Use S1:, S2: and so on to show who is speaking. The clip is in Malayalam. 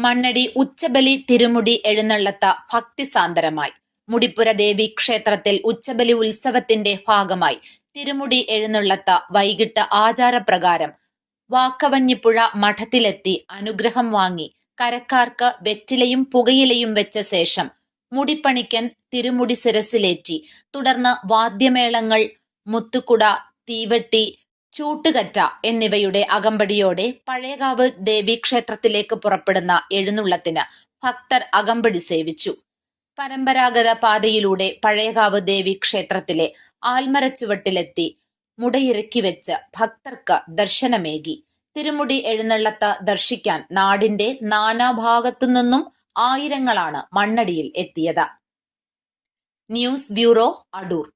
S1: മണ്ണടി ഉച്ചബലി തിരുമുടി എഴുന്നള്ളത്ത ഭക്തിസാന്ദ്രമായി. മുടിപ്പുര ദേവി ക്ഷേത്രത്തിൽ ഉച്ചബലി ഉത്സവത്തിന്റെ ഭാഗമായി തിരുമുടി എഴുന്നള്ളത്ത വൈകിട്ട് ആചാരപ്രകാരം വാക്കവഞ്ഞിപ്പുഴ മഠത്തിലെത്തി അനുഗ്രഹം വാങ്ങി കരക്കാർക്ക് വെറ്റിലയും പുകയിലയും വെച്ച ശേഷം മുടിപ്പണിക്കൻ തിരുമുടി ശിരസിലേറ്റി തുടർന്ന് വാദ്യമേളങ്ങൾ, മുത്തുകുട, തീവെട്ടി, ചൂട്ടുകറ്റ എന്നിവയുടെ അകമ്പടിയോടെ പഴയകാവ് ദേവീക്ഷേത്രത്തിലേക്ക് പുറപ്പെടുന്ന എഴുന്നള്ളത്തിന് ഭക്തർ അകമ്പടി സേവിച്ചു. പരമ്പരാഗത പാതയിലൂടെ പഴയകാവ് ദേവീക്ഷേത്രത്തിലെ ആൽമരച്ചുവട്ടിലെത്തി മുടയിറക്കി വെച്ച് ഭക്തർക്ക് ദർശനമേകി. തിരുമുടി എഴുന്നള്ളത്ത് ദർശിക്കാൻ നാടിന്റെ നാനാഭാഗത്തുനിന്നും ആയിരങ്ങളാണ് മണ്ണടിയിൽ എത്തിയത്. News bureau, Adoor.